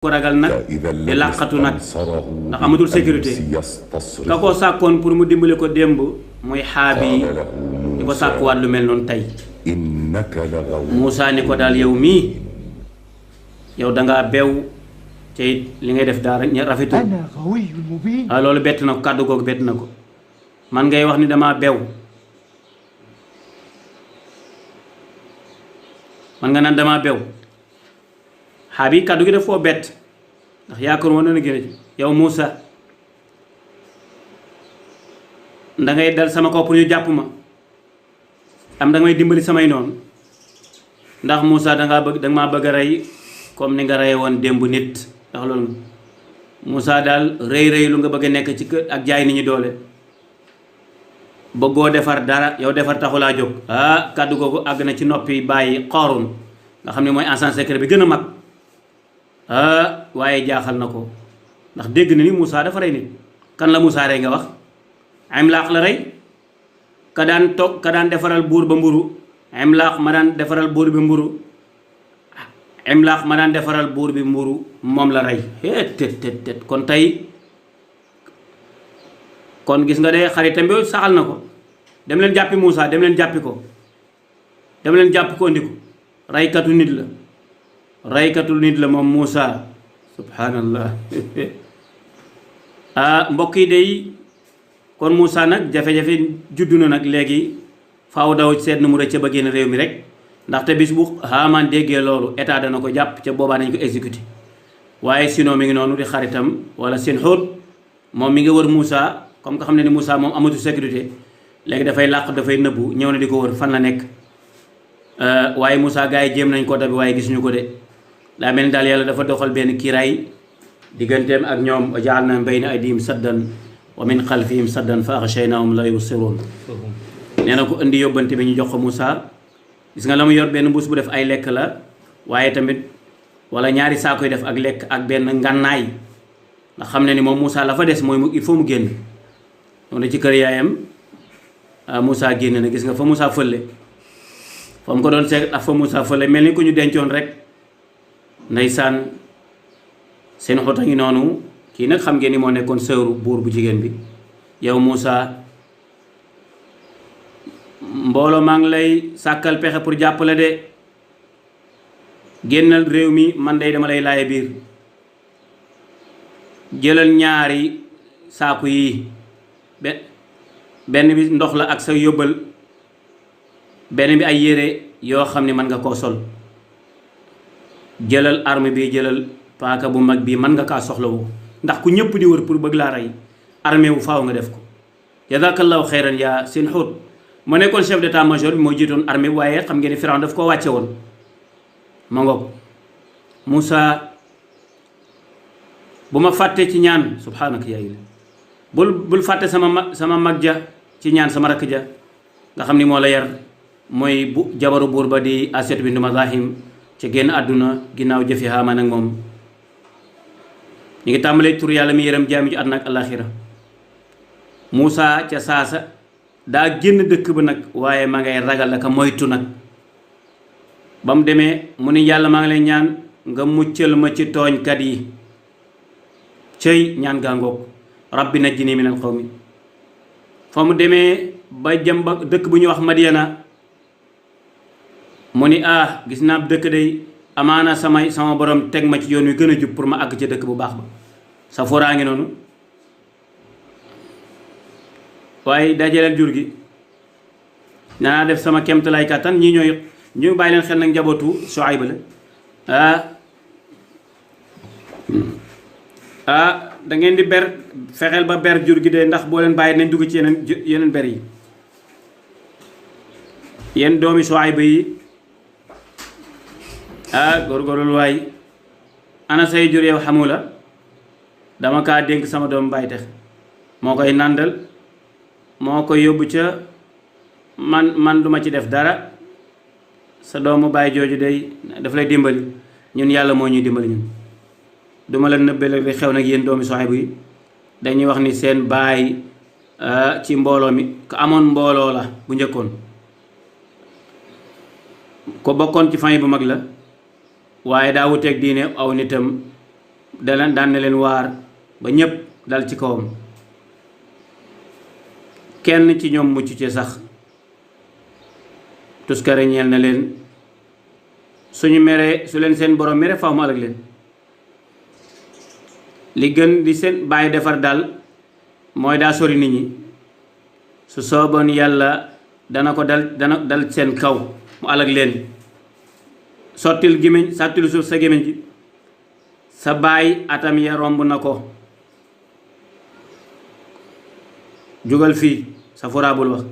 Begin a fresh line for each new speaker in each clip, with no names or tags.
ko ragal nag di làqatu nag ndax amatul sécurité ka ko sàkkoon pour mu dimbali ko démb muy xaabi di ko sàkkuwaat lu mel noonu tey Moussa ni ko daal yow mii yow dangaa beew te it li ngay def daal rafetul waaw loolu bett na ko kàddu googu bett na ko man ngay wax ni damaa beew man nga naan damaa beew xaabi kàddu gi daf foo bett ndax yaakaar woon na gën a yow Moussa dangay dal sama kaw pour ñu jàpp ma am danga may dimbali samay noonu ndax Moussa danga maa bëgg a rey comme ni nga reye woon démb nit ndax loolu Moussa daal rëy lu nga bëgg a nekk ci kër ak jaay nit ñi doole bëggoo defar dara yow defar taxulaa jóg kàddu googu àgg na ci noppi bàyyi Qaaruun nga xam ne mooy agent secret bi gën a mag waaye jaaxal na ko ndax dégg na ni Moussa dafa rey nit kan la Moussa rey nga wax Imlaaq la rey ka daan defaral buur ba mburu Imlaaq ma daan defaral buur bi mburu Imlaaq ma daan defaral buur bi mburu moom la rey tet kon tey kon gis nga de xaritam bi saxal na ko dem leen jàppi Moussa dem leen jàppi ko dem leen jàpp ko indi ko reykatu nit la moom Moussa subhanallah mbokk yi day kon Moussa nag jafe-jafe juddu na nag léegi faaw daw seet nu mu rëcc ba génn réew mi rek ndaxte bis bu Haamaan déggee loolu état dana ko jàpp ca boobaa nañ ko exécuté waaye sinon mi ngi noonu di xaritam wala seen xóot moom mi ngi wër Moussa comme nga xam ne ni Moussa moom amatu sécurité léegi dafay làq dafay nëbbu ñëw na di ko wër fan la nekk waaye Moussa gars yi jéem nañ ko dabi waaye gisuñu ko de daa mel ni daal yàlla dafa doxal benn kiiraay digganteem ak ñoom ja'alnaa bayna aydihim saddan wa min xalfihim saddan fa axshaynahum la yubsiruun nee na ko indi yóbbante bi ñu jox ko Moussa gis nga la mu yor benn mbuus bu def ay lekk la waaye tamit wala ñaari saako yi def ak lekk ak benn ngànnaay nga xam ne ni moom Moussa la fa des mooy il faut mu génn noonu ci kër yaayam Moussa génn na gis nga fa Moussa fële fa mu ko doon seet ak fa Moussa fële mel ni ku ñu dencoon rek ndeysaan seen xota ngi noonu kii nag xam ngeen ni moo nekkoon sëru buur bu jigéen bi yow Moussa mbooloo maa ngi lay sàkkal pexe pour jàppale de génnal réew mi man day dama lay laaye biir jëlal ñaari saaku yi benn bi ndox la ak sa yóbbal benn bi ay yére yoo xam ne mën nga koo sol jëlal arme bi jëlal paaka bu mag bii mën nga kaa soxlawu ndax ku ñëpp di wër pour bëgg laa rey armée wu faaw nga def ko jazakallahu xeyran yaa seen xóot moo nekkoon chef d'état-major bi moo jiitoon armée bi waaye xam ngeen ne Firawna daf koo wàcce woon ma ngoog Moussa bu ma fàttee ci ñaan subhaanaka yaa ilaah bul fàtte sama mag ja ci ñaan sama rakk ja nga xam ni moo la yar mooy bu jabaru buur ba di Asiyatu bintu Mazahim ca génn àdduna ginnaaw jëfi Haamaan ak moom ñu ngi tàmbalee tur yàlla mi yërëm jaami ju àdduna ak alaaxira Moussa ca saasa daa génn dëkk ba nag waaye ma ngay ragal ak moytu nag ba mu demee mu ni yàlla maa ngi lay ñaan nga muccal ma ci tooñkat yi cëy ñaan gaa ngoog rabbi najjini minal qawmi fa mu demee ba jëm ba dëkk bu ñuy wax Madiana mu ni gis naa dëkk day amaana sama borom teg ma ci yoon wi gën a jub pour ma àgg ca dëkk bu baax ba sa foraa ngi noonu waaye dajaleel jur gi danaa def sama kemtalaay kàttan ñii ñu bàyyi leen xel nag njabootu Shuayb la da ngeen di ber fexeel ba ber jur gi de ndax boo leen bàyyi nañ dugg ci yeneen ber yi yéen doomi Shuayb yi góorgóorlu waay ana say jur yow xamu la dama kaa dénk sama doom bàyyi tax moo koy nàndal moo koy yóbbu ca man duma ci def dara sa doomu bàyyi jooju day daf lay dimbali ñun yàlla moo ñuy dimbali ñun duma la nëbbale li xew nag yéen doomi Shuayb yi dañuy wax ni seen baay ci mbooloo mi ko amoon mbooloo la bu njëkkoon ko bokkoon ci famille bu mag la waaye daa wuteeg diine aw nitam daan na leen waar ba ñépp dal ci kawam kenn ci ñoom mucc ci sax tuskare ñeel na leen suñu meree su leen seen borom mere faaw mu alag leen li gën di seen bàyyi defar daal mooy daa sori nit ñi su sooboon yàlla dana ko dal seen kaw mu alag leen sottil gémmiñ sàttilu suuf sa gémmiñ ji sa baay atam ya romb na ko jugal fii sa furaabul wax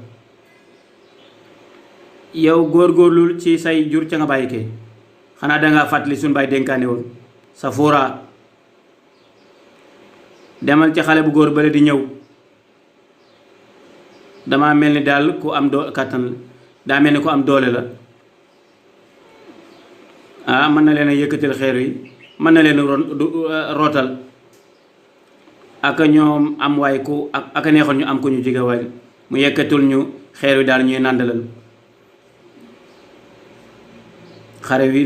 yow góorgóorlul ci say jur ca nga bàyyi kee xanaa dangaa fàttali suñ baay dénkaane woon sa furaa demal ci xale bu góor bale di ñëw dama mel ni daal ku am kàttan daa mel ni ku am doole la mën na leen a yëkkatil xeer yi mën na leen rootal aka ñoom am waay ku aka neexoon ñu am ku ñu jige waay mu yëkkatul ñu xeer wi daal ñuy nàndalal xare wi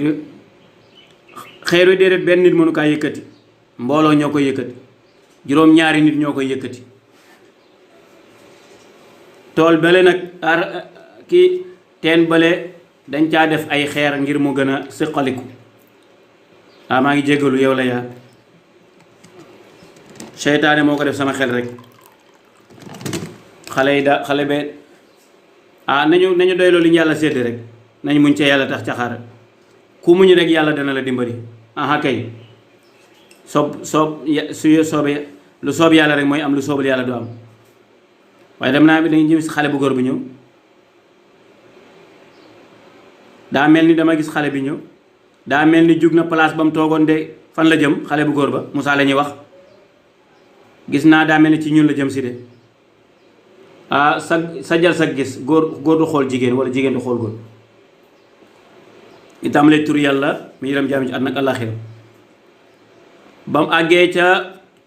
xeer wi déedéet benn nit mënu kaa yëkkati mbooloo ñoo koy yëkkati juróom-ñaari nit ñoo koy yëkkati tool bale nag ki teen bale dañ caa def ay xeer ngir mu gën a siqaliku maa ngi jéggalu yow la yaa seytaane moo ko def sama xel rek xale yi xale be nañu doyloo li ñu yàlla sédd rek nañ muñ ca yàlla tax caxaar ku muñ rek yàlla dana la dimbali kay su soobee lu soob yàlla rek mooy am lu soobul yàlla du am waaye dem naa bi dañuy gis xale bu góor bi ñëw daa mel ni dama gis xale bi ñëw daa mel ni jug na place ba mu toogoon de fan la jëm xale bu góor ba Moussa la ñuy wax gis naa daa mel ni ci ñun la jëm si de sa jal sa gis góor du xool jigéen wala jigéen du xool góor itam lay tur yàlla mi yërëm jaam ci àddina ak àllaaxira ba mu àggee ca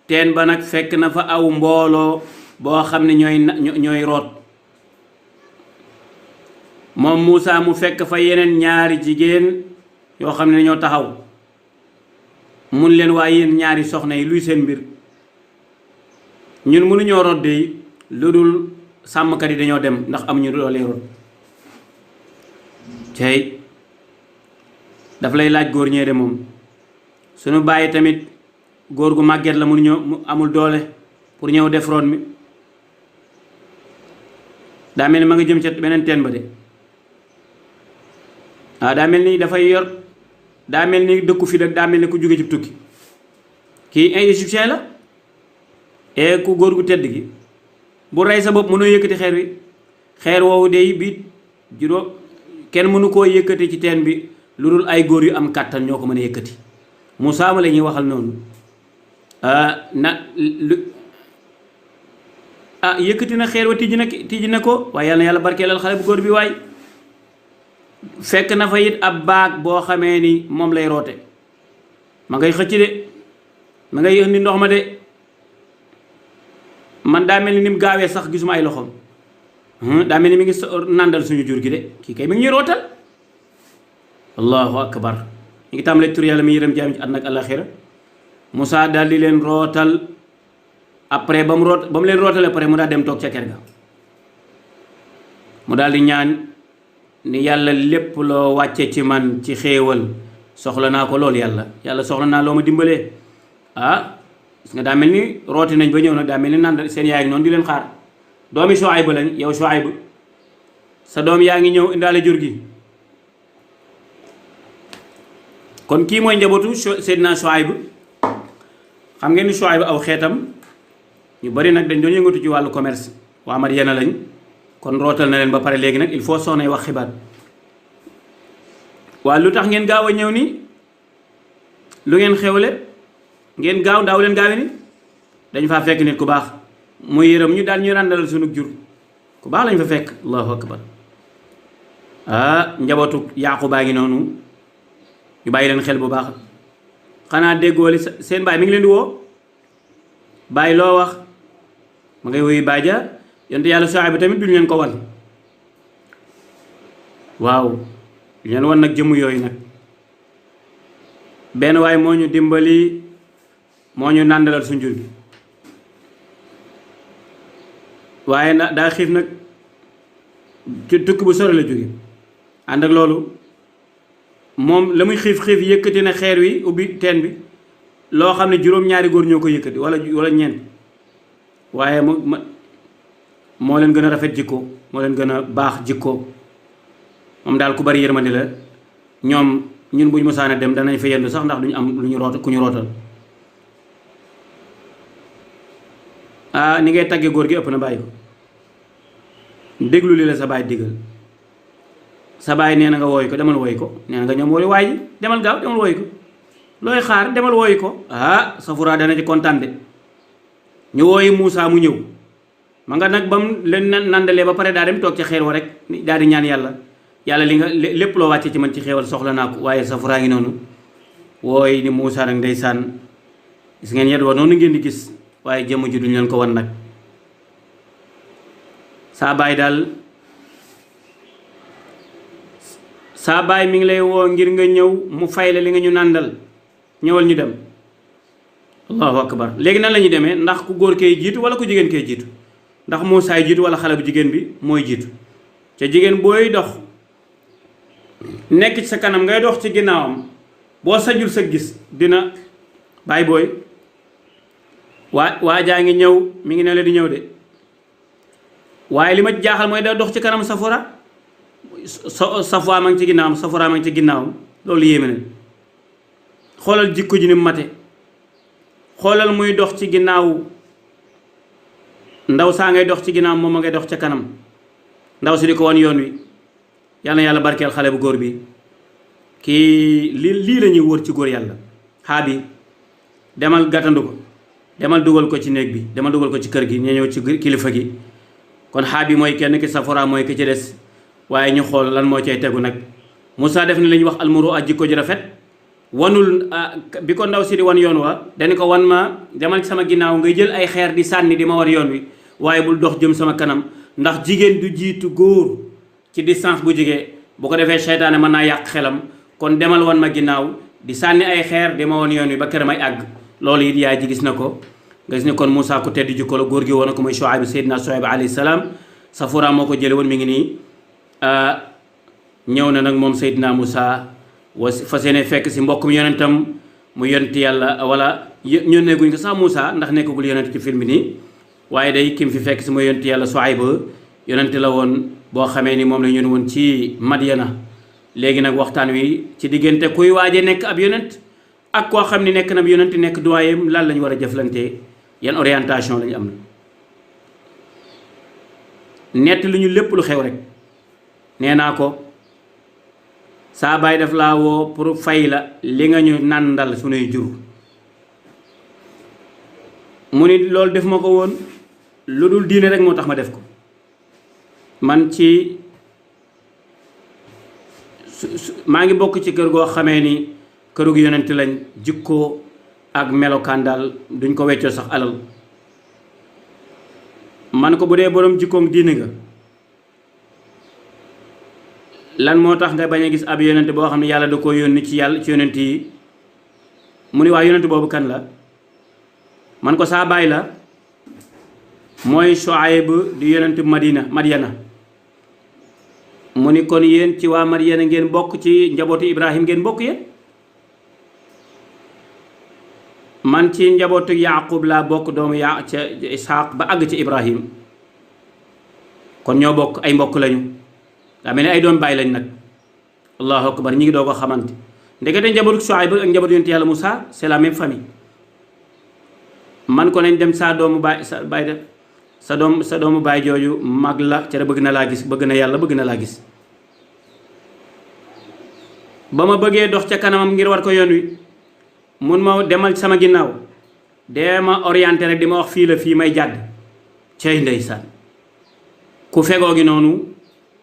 teen ba nag fekk na fa aw mbooloo boo xam ne ñooy root moom Moussa mu fekk fa yeneen ñaari jigéen yoo xam ne ñoo taxaw mun leen waaye yéen ñaari soxna yi luy seen mbir ñun mënuñoo root de lu dul sàmmkat yi dañoo dem ndax amuñu doole root cey daf lay laaj góor ñee de moom suñu bàyyi tamit góor gu màgget la mënuñoo mu amul doole pour ñëw def root mi daa mel ni ma nga jëm ca beneen teen ba de daa mel ni dafay yor daa mel ni dëkku fi rek daa mel ni ku jóge ci tukki kii égyptien la ku góor gu tedd gi bu rey sa bopp mënoo yëkkati xeer wi xeer woowu de bi juróom kenn mënu koo yëkkati ci teen bi lu dul ay góor yu am kàttan ñoo ko mën a yëkkati Moussa ma la ñuy waxal noonu yëkkati na xeer wa tijji na ko waaye yàlla na yàlla barkeelal xale bu góor bi waay fekk na fa it ab baag boo xamee ni moom lay roote ma ngay xëcc de ma ngay indi ndox ma de man daa mel ni mu gaawee sax gisuma ay loxoom daa mel ni mi ngi nàndal suñu jur gi de kii kay mi ngi ñuy rootal allahu akbar ñu ngi tàmbalee tur yàlla mi yërëm jaam ci àddina ak àllaaxira Moussa daal di leen rootal après ba mu leen rootale pare mu daal dem toog ca kër ga mu daal di ñaan ni yàlla lépp loo wàcce ci man ci xéewal soxla naa ko lool yàlla soxla naa loo ma dimbalee gis nga daa mel ni rooti nañ ba ñëw nag daa mel ni naan seen yaay noonu di leen xaar doomi Shuayb lañ yow Shuayb sa doom yaa ngi ñëw indaale jur gi kon kii mooy njabootu Seydina Shuayb xam ngeen ni Shuayb aw xeetam ñu bari nag dañ doon yëngatu ci wàllu commerce waa Madyana lañ kon rootal na leen ba pare léegi nag il faut soxna yi wax xibaar waa lu tax ngeen gaaw a ñëw ni lu ngeen xewle ngeen gaaw daaw leen gaawe ni dañ faa fekk nit ku baax muy yërëm ñu daal ñu ràndalal sunu jur ku baax lañ fa fekk allahu akbar njabootu Yaaqubaa ngi noonu ñu bàyyi leen xel bu baax xanaa déggoo li seen baay mi ngi leen di woo bàyyi loo wax ma ngay woyu baaja yonte yàlla Shuayb bi tamit duñu leen ko wan waaw duñu leen wan nag jëmm yooyu nag benn waay moo ñu dimbali moo ñu nàndalal suñ jur gi waaye daa xiif nag ci tukki bu sore la jóge ànd ak loolu moom la muy xiif xiif yëkkati na xeer wi ubbi teen bi loo xam ne juróom-ñaari góor ñoo ko yëkkati wala ñeent waaye moo leen gën a rafet jikko moo leen gën a baax jikko moom daal ku bari yërmande la ñoom ñun buñ mosaane dem danañ fa yendu sax ndax duñu am lu ñu root ku ñu rootal ni ngay tagge góor gi ëpp na bàyyi ko déglu li la sa baay digal sa baay nee na nga wooy ko demal wooy ko nee na nga ñoom wooy waay demal gaaw demal wooy ko looy xaar demal wooy ko Safura dana ci kontaan de ñu wooyi Moussa mu ñëw ma nga nag ba mu leen nandalee ba pare daa dem toog ci xeer wa rek daal di ñaan yàlla li nga lépp loo wàcce ci man ci xeewal soxla naa ko waaye Safura ngi noonu wooy ni Moussa nag ndeysaan gis ngeen yet wa noonu ngeen di gis waaye jëmm ji duñ leen ko wan nag saa baay mi ngi lay woo ngir nga ñëw mu fay la li nga ñu nàndal ñëwal ñu dem allahu akbar léegi nan la ñuy demee ndax ku góor kay jiitu wala ku jigéen kay jiitu ndax Moussa jiitu wala xale bu jigéen bi mooy jiitu ca jigéen booy dox nekk ci sa kanam ngay dox ci ginnaawam boo sajul sa gis dina baay booy waa jaa ngi ñëw mi ngi ne la di ñëw de waaye li ma jaaxal mooy da dox ci kanam Safura Safwa ma ngi ci ginnaawam Safura ma ngi ci ginnaawam loolu yéeme na xoolal jikko ji ni mate xoolal muy dox ci ginnaaw ndaw saa ngay dox ci ginnaaw moom ma ngay dox ca kanam ndaw si di ko wan yoon wi yal na yàlla barkeel xale bu góor bi kii lii la ñuy wër ci góor yàlla bi demal gàttandu ko demal dugal ko ci néeg bi demal dugal ko ci kër gi ñu ñëw ci kilifa gi kon bi mooy kenn ki Safura mooy ki ci des waaye ñu xool lan moo cay tegu nag Moussa def ni la ñuy wax almuru ak jikko ji rafet wanul bi ko ndaw si di wan yoon wa dañu ko wan ma demal ci sama ginnaaw ngay jël ay xeer di sànni di ma war yoon wi waaye bul dox jëm sama kanam ndax jigéen du jiitu góor ci distance bu jigee bu ko defee seytaane mën naa yàq xelam kon demal wan ma ginnaaw di sànni ay xeer di ma wan yoon wi ba kër may àgg loolu it yaay ji gis na ko nga gis ne kon Moussa ku tedd jikko la góor gi woon na ko muy Shuayb Seydina Shuayb alayhi salaam Safura moo ko jële woon mi ngi nii ñëw na nag moom Seydina Moussa fas yéene fekk si mbokkum yonentam mu yonent yàlla wala ñónnee guñ ko sax Moussa ndax nekkagul yonent ci film bi nii waaye day kim fi fekk si mu yonent yàlla Shuayb yonent la woon boo xamee ni moom la ñu woon ci Madyana léegi nag waxtaan wi ci diggante kuy waaje nekk ab yonent ak koo xam ni nekk na ab yonent nekk doyen lan lañu war a jëflante yan orientation lañu am na nett lu ñu lépp lu xew rek nee naa ko saa baay daf laa woo pour fay la li nga ñu nàndal sunuy jur mu ni loolu def ma ko woon lu dul diine rek moo tax ma def ko man ci maa ngi bokk ci kër goo xamee ni kërug yonent lañ jikkoo ak melokaan daal duñ ko weccoo sax alal man ko bu dee boroom jikkoom diine nga lan moo tax nga bañ a gis ab yonent boo xam ne yàlla da ko yónni ci yonent yi mu ni waa yonent boobu kan la man ko saa baay la mooy Shuayb di yonent Madyana mu ni kon yéen ci waa Madyana ngeen bokk ci njabootu Ibrahim ngeen bokk yéen man ci njabootu Yaqub laa bokk doomu ca Ishaq ba àgg ci Ibrahim kon ñoo bokk ay mbokk lañu daa mel ni ay doom bàyyi lañ nag allahu akbar ñi ngi doo ko xamante ndekete njabootu Shuayb ak njabootu yonent yàlla Moussa c'est la même famille man ko nañ dem sa doomu baay sa doomu baay jooju mag la ca bëgg na laa gis bëgg na yàlla bëgg na laa gis ba ma bëggee dox ca kanamam ngir war ko yoon wi mun ma demal sama ginnaaw dee ma orienté rek di ma wax fii la fii may jàdd cay ndeysaan ku fegoo gi noonu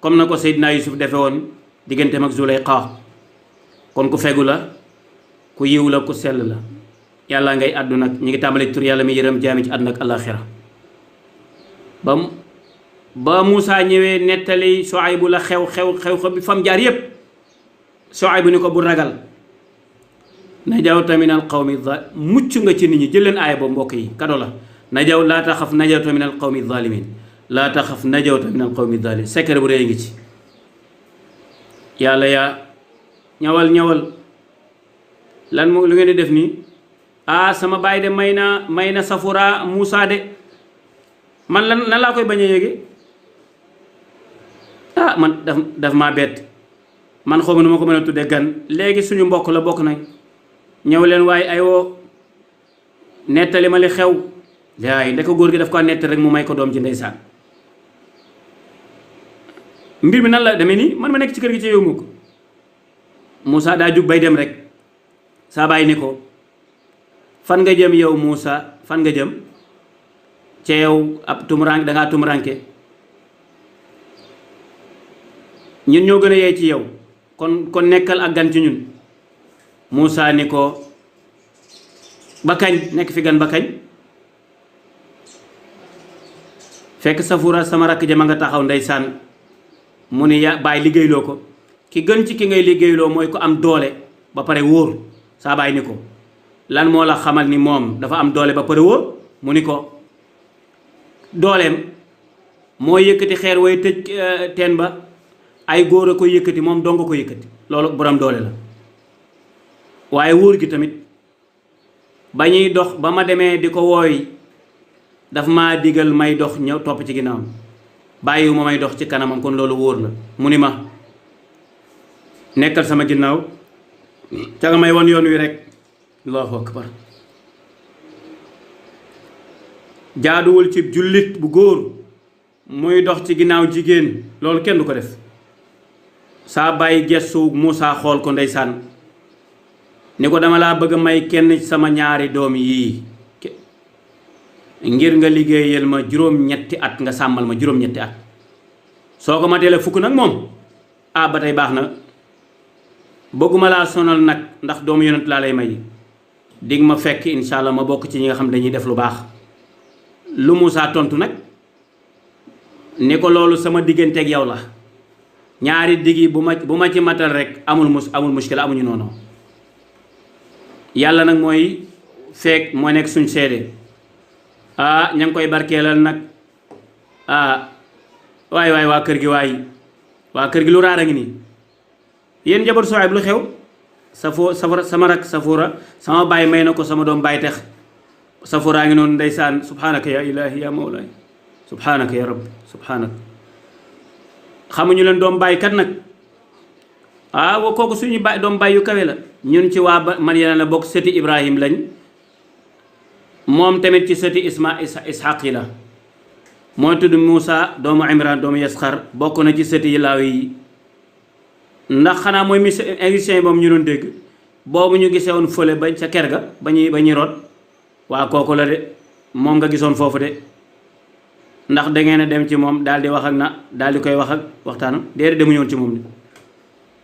comme na ko Seydina Yusuf defe woon digganteem ak Zulayqa kon ku fegu la ku yiw la ku sell la yàlla ngay àddu nag ñi ngi tàmbali tur yàlla mi yërëm jaami ci àdduna ak àllaaxira ba Moussa ñëwee nettali Shuayb la xew bi fam jaar yépp Shuayb ni ko bu ragal najawta min al qawmi mucc nga ci nit ñi jël leen aaya boobu mbokk yi kado la najaw laa taxaf najawta min al qawmi zalimin laa taxaf najawta min al qawmi zalimin secret bu rëy ngi ci yàlla yaa ñawal lan moo lu ngeen di def nii sama baay de may na Safura Moussa de man lan laa koy bañ a yéege man daf maa bett man xaw ma nu ma ko mën a tudde gan léegi suñu mbokk la bokk nañ ñëw leen waaye ay woo nettali ma li xew yaay ndeka góor gi daf ko nett rek mu may ko doom ci ndeysaan mbir mi nan la demee nii man ma nekk ci kër gi ci yow mu ko Moussa daa jug bay dem rek saa bàyyi ni ko fan nga jëm yow Moussa fan nga jëm ca yow ab tumuranke dangaa tumuranke ñun ñoo gën a yey ci yow kon nekkal ak gan ci ñun Moussa ni ko ba kañ nekk fi gan ba kañ fekk Safura sama rakk ja ma nga taxaw ndeysaan mu ni ya bàyyi liggéeyloo ko ki gën ci ki ngay liggéeyloo mooy ko am doole ba pare wóor saa bàyyi ni ko lan moo la xamal ni moom dafa am doole ba pare wóor mu ni ko dooleem moo yëkkati xeer way tëj teen ba ay góor a ko yëkkati moom dong ko yëkkati loolu borom doole la waaye wóor gi tamit ba ñuy dox ba ma demee di ko wooy daf maa digal may dox ñëw topp ci ginnaawam bàyyiwu ma may dox ci kanamam kon loolu wóor la mu ni ma nekkal sama ginnaaw ca nga may won yoon wi rek allahu akbar jaaduwul ci jullit bu góor muy dox ci ginnaaw jigéen loolu kenn du ko def saa bàyyi gestu Moussa xool ko ndeysaan ni ko dama laa bëgg a may kenn sama ñaari doom yii ngir nga liggéeyal ma juróom-ñetti at nga sàmmal ma juróom-ñetti at soo ko matee la fukk nag moom ba tey baax na bëgguma laa sonal nag ndax doomu yonent laa lay may dig ma fekk incha allah ma bokk ci ñi nga xam dañuy def lu baax lu Moussa tontu nag ni ko loolu sama digganteeg yow la ñaari digg yi bu ma ci matal rek amul muskila amuñu noonu yàlla nag mooy fekk moo nekk suñ seede ña ngi koy barkeelal nag waay waa kër gi waa kër gi lu raar a ngi nii yéen njaboot Suwayb lu xew sama rak Safura sama baay may na ko sama doom baay tex Safura ngi noonu ndeysaan subhanaka ya ilahi ya mawlaay subhanaka ya rabbi subhanaka xamuñu leen doom baay kat nag kooku suñu baay doom baay yu kawe la ñun ci waa man yeneen la bokk sëti Ibrahim lañ moom tamit ci sëti Ishaq yi la mooy tudd Moussa doomu Imran doomu Yasxar bokk na ci sëti yi laaw yi ndax xanaa mooy émission yi moom ñu doon dégg boobu ñu gisee woon fële ba ca ker ga ba ñuy root waa kooku la de moom nga gisoon foofu de ndax dangeen a dem ci moom daal di wax ak daal di koy wax ak waxtaanam déedéet demu ñëwoon ci moom de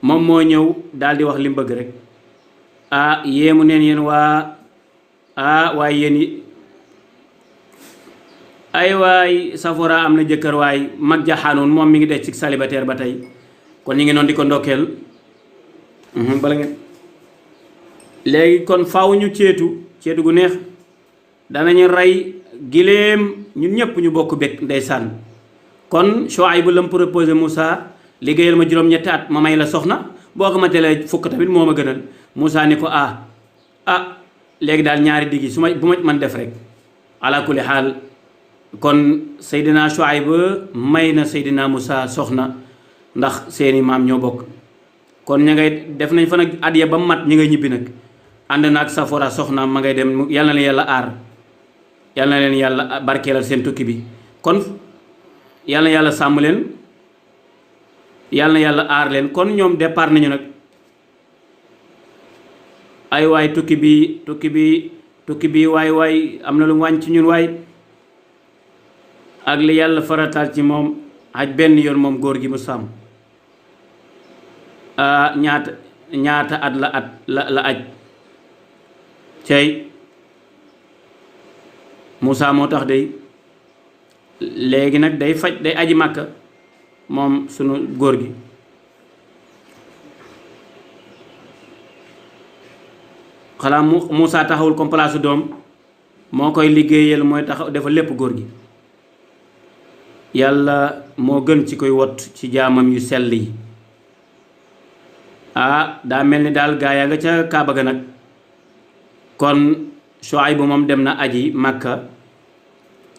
moom moo ñëw daal di wax li mu bëgg rek yéemu neen yéen waaye yéen yi ay waay Safura am na jëkkër waay mag jaxaanoon moom mi ngi des ci célibataire ba tey kon ñu ngi noonu di ko ndokkeel bala ngeen léegi kon faaw ñu ceetu gu neex danañu rey giléem ñun ñëpp ñu bokk bekk ndeysaan kon Shuayb bu la mu proposé Moussa liggéeyal ma juróom-ñetti at ma may la soxna boo ko ma telee fukk tamit moo ma gënal Moussa ni ko léegi daal ñaari digg yi bu ma man def rek ala kulli xaal kon Seydina Shuayb may na Seydina Moussa soxna ndax seeni maam ñoo bokk kon ña ngay def nañ fa nag at ya ba mat ñi ngay ñibbi nag ànd na ak Safora soxna ma ngay dem yàlla na leen yàlla aar yàlla na leen yàlla barkeelal seen tukki bi kon yàlla na yàlla sàmm leen yàlla na yàlla aar leen kon ñoom départ nañu nag ay waay tukki bi waay am na lu wàññ ci ñun waay ak li yàlla farataal ci moom aj benn yoon moom góor gi mu sàmm ñaata at la aj cey Moussa moo tax day léegi nag day aji màkka moom sunu góor gi xanaa Moussa taxawul comme place doom moo koy liggéeyal mooy taxaw dafa lépp góor gi. yàlla moo gën ci koy wot ci jaamam yu sell yi. daa mel ni daal gaa yaa nga ca Kaaba ga nag kon Shuayb bu moom dem na aji Makka.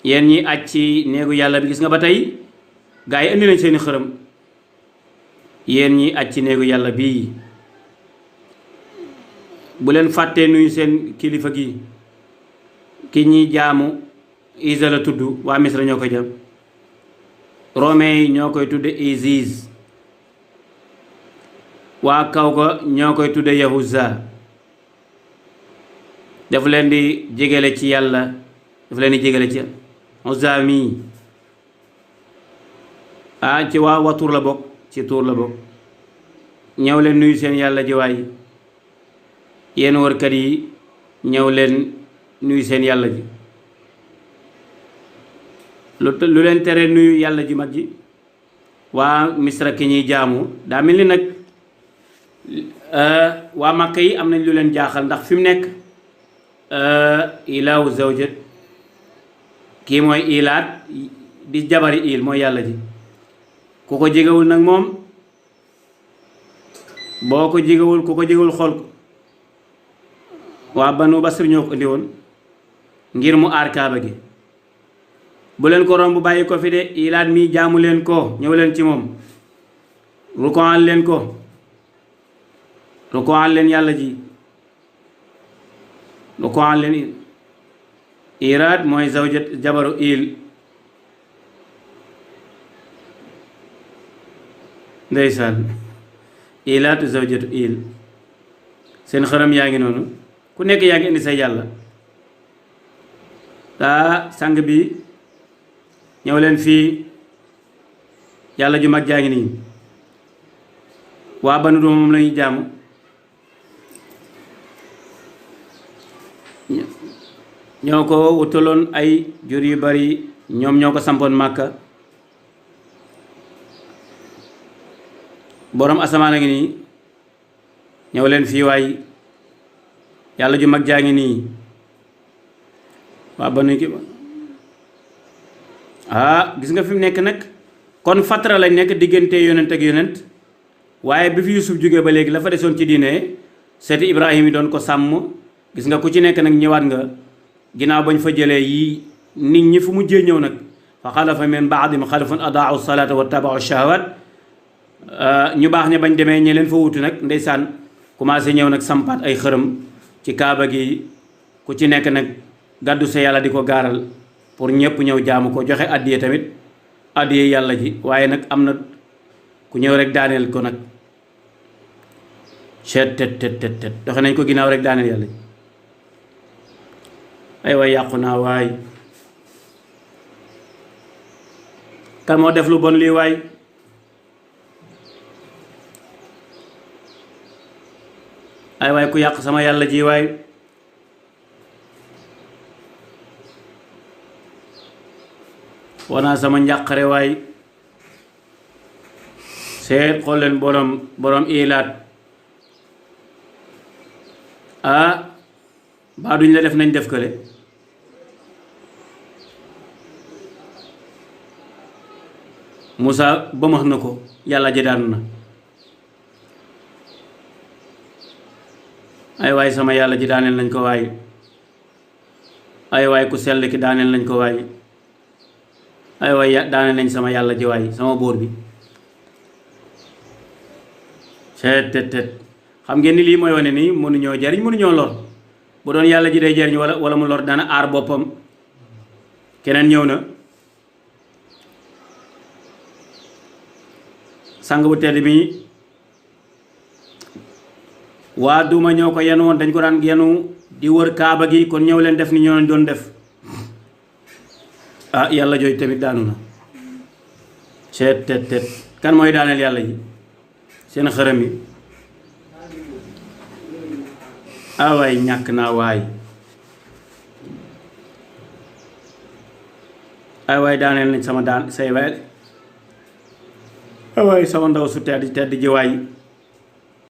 yéen ñi aj ci néegu yàlla bi gis nga ba tey gaa yi indi nañ seeni xërëm. yéen ñi aj ci néegu yàlla bii bu leen fàttee nuyu seen kilifa gi ki ñi jaamu Isa la tudd waa Misra ñoo koy jëm. romain yi ñoo koy tudde Isis. waa kaw ga ñoo koy tudde Yahuza. daf leen di jégale ci yàlla daf leen di jégale ci Uzza mi ci waa tur la bokk ci tur la bokk. ñëw leen nuyu seen yàlla ji waay yéen wërkat yi ñëw leen nuyu seen yàlla ji. lu leen tere nuyu yàlla ji mag ji waa Misra ki ñuy jaamu daa mel ni nag waa Makka yi am nañ lu leen jaaxal ndax fi mu nekk ilaahu zawjat kii mooy ilaat di jabari il mooy yàlla ji. ku ko jegewul nag moom boo ko jegewul ku ko jegewul xool ko. waa Banu Basir ñoo ko indi woon ngir mu aar Kaaba gi. bu leen ko romb bàyyi ko fi de ilaat mi jaamu leen ko ñëw leen ci moom rukoan leen ko rukoan leen yàlla ji rukoan leen iraat mooy zawjat jabaru il ndeysaan ilaatu zawjatu il seen xaram yaa ngi noonu ku nekk yaa ngi indi say yàlla. sang bi ñëw leen fii yàlla ju mag jaa ngi nii waa Banu Doom moom lañuy jaamu. ñoo ko wutaloon ay jur yu bari ñoom ñoo ko sampoon Màkka. boroom asamaan a ngi nii ñëw leen fii waay yàlla ju mag jaa ngi nii waa Banu ki gis nga fi mu nekk nag kon fatra lañ nekk diggante yonent ak yonent waaye bi fi Yusuf jógee ba léegi la fa desoon ci diine seeti Ibrahim yi doon ko sàmm. gis nga ku ci nekk nag ñëwaat nga ginnaaw bañ fa jëlee yi nit ñi fu mujjee ñëw nag fa xalafa min ba'dihim xalafun adaa'u salaata wa taba'u shahawaat ñu baax ña bañ demee ñe leen fa wutu nag ndeysaan commencé ñëw nag sampaat ay xërëm ci Kaaba gi ku ci nekk nag gàddu sa yàlla di ko gaaral pour ñëpp ñëw jaamu ko joxe addiye tamit addiye yàlla ji. waaye nag am na ku ñëw rek daaneel ko nag tet doxe nañ ko ginnaaw rek daaneel yàlla ji. ay waay yàqu naa waay kan moo def lu bon lii waay ay waay ku yàq sama yàlla ji waay wanaa sama njàqare waay seet xool leen borom ilaat baa duñ la def nañ def kële Moussa ba max na ko yàlla ji daanu na. ay waay sama yàlla ji daaneel nañ ko waay ay waay ku sell ki daaneel nañ ko waay ay waay daaneel nañ sama yàlla ji waay sama bóor bi tet xam ngeen ni lii mooy wane nii mënuñoo jariñ mënuñoo lor. bu doon yàlla ji day jariñ wala mu lor dana aar boppam. keneen ñëw na sang bu tedd bi waa duma ñoo ko yenu woon dañ ko daan yenu di wër Kaaba gi kon ñëw leen def ni ñoo doon def. yàlla jooju tamit daanu na tet kan mooy daaneel yàlla ji seen xërëm yi. waay ñàkk naa waay waay daaneel nañ sama say waay waay sama ndaw su tedd ji waay